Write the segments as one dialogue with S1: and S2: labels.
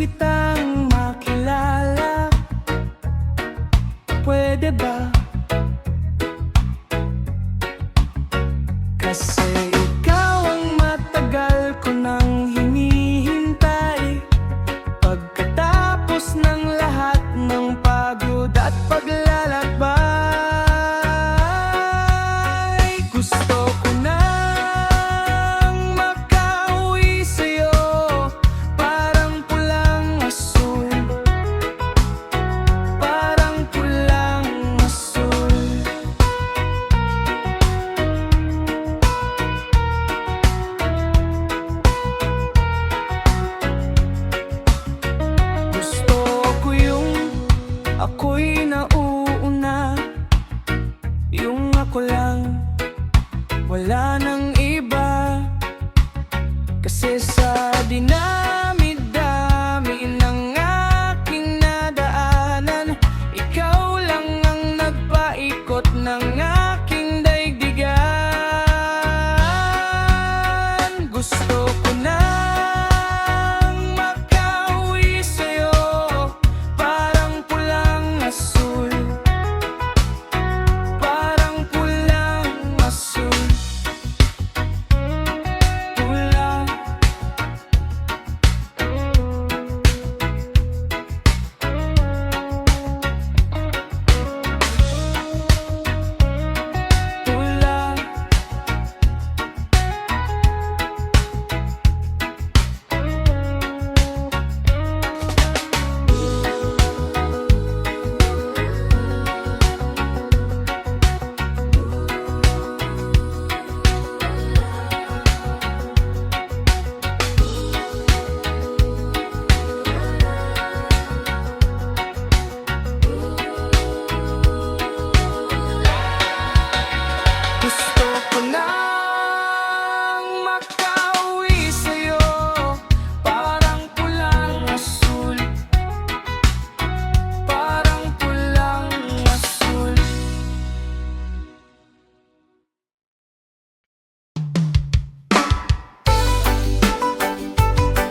S1: kitang makilala. Pwede ba? Kasi ikaw ang matagal ko nang hinihintay. Pagkatapos ng lahat ng pagod at paglalakbay, gusto ko nang makauwi sa'yo. Parang pulang asul, parang pulang asul. Gusto ko yung ako'y nauuna, yung ako lang, wala nang iba. Kasi sa dinami-dami ng aking nadaanan, ikaw lang ang nagpaikot ng aking daigdigan. Gusto ko nang makauwi sa'yo. Parang pulang asul, parang pulang asul. Pulang. Pulang. Gusto ko nang makauwi sa'yo. Parang pulang asul, parang pulang asul.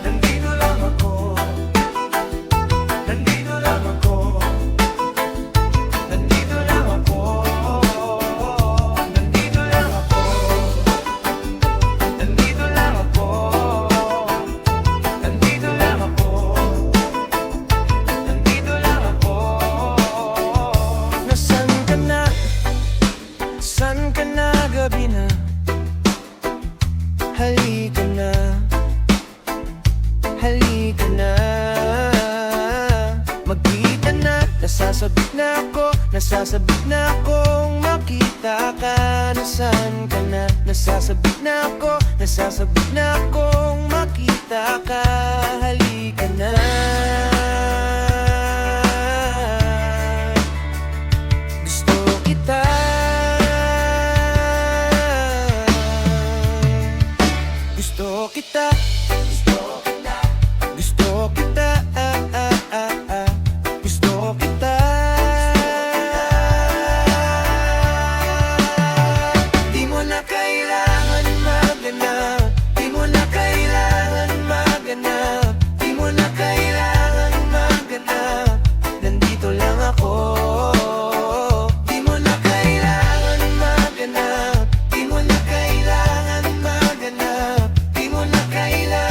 S1: Nandito lang ako, nandito lang ako, nandito lang ako, nandito lang ako, nandito lang ako, nandito lang ako, nandito lang ako. Nasaan ka na? Saan ka na? Gabi na, halika na, halika na. Magkita na, nasasabik na ako, nasasabik na akong makita ka. Nasaan ka na? Nasasabik na ako, nasasabik na akong makita ka. Halika na. Gusto kita. Gusto kita. Gusto kita. Gusto kita. Gusto kita. Di mo na kailangan maghanap, di mo na kailangan maghanap, di mo na kailangan maghanap. Nandito lang ako. Di mo na kailangan maghanap, di mo na kailangan maghanap, di mo na kailangan.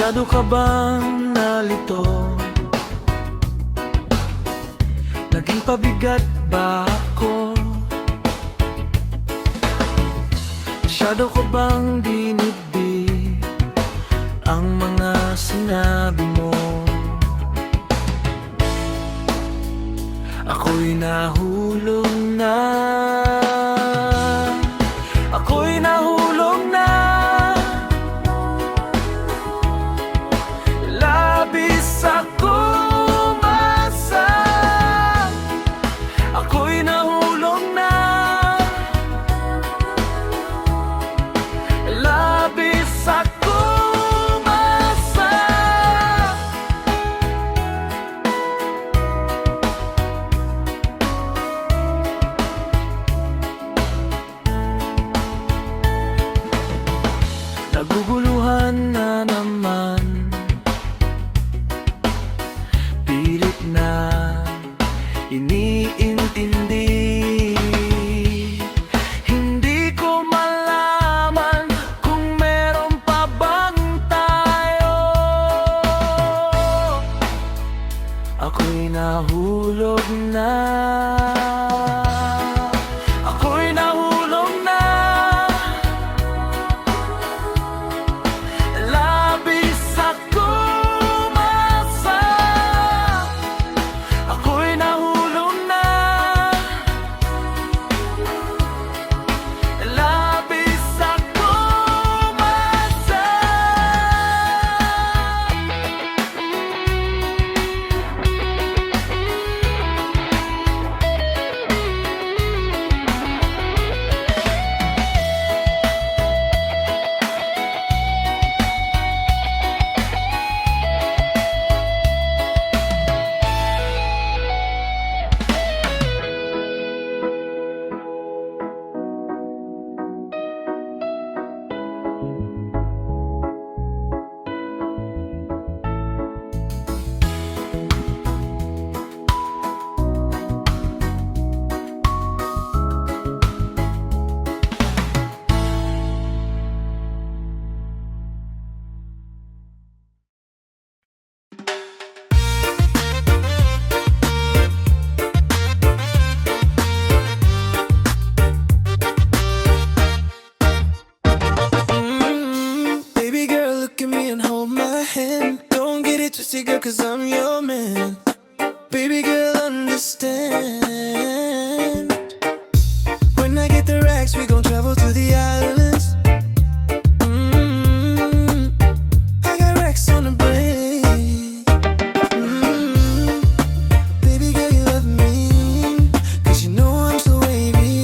S1: Masyado ka bang nalito? Naging pabigat ba ako? Masyado ko bang dinibdib ang mga sinabi mo? Ako'y nahulog na. Ako'y nahulog na. Labis ako umasa. Ako'y nahulog na. Labis ako umasa. Naguguluhan na naman. Pilit na iniintindi. Hindi ko malaman kung meron pa bang tayo. Ako'y nahulog na. Ako'y nahulog na. Labis ako umasa. Ako'y nahulog na. Labis ako umasa. Baby girl, look at me and hold my hand. Don't get it twisted, girl, 'cause I'm your man. Baby girl, understand. When I get the racks, we gon' travel to the islands. I got racks on the brain. Baby girl, you love me, 'cause you know I'm so wavy.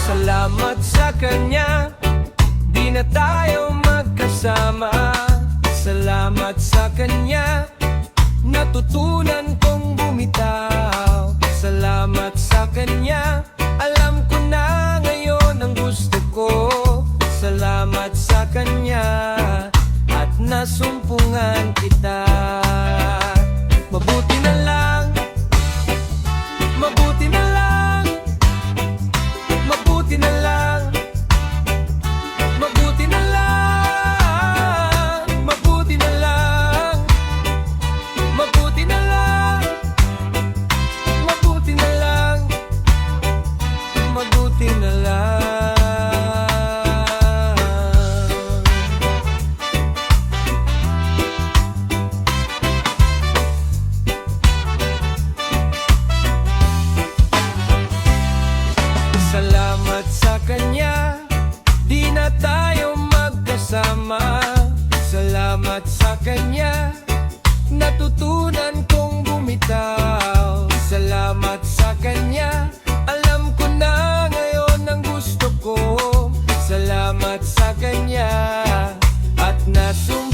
S1: Salamat sa kanya, di na tayo magkasama. Salamat sa kanya, natutunan kong bumitaw. Salamat sa kanya, alam ko na ngayon ang gusto ko. Salamat sa kanya, at nasumpungan kita. Mabuti na lang, mabuti na lang, mabuti na lang, mabuti na lang, mabuti na lang. Salamat sa kanya, natutunan kong bumitaw. Salamat sa kanya, alam ko na ngayon ang gusto ko. Salamat sa kanya, at nasum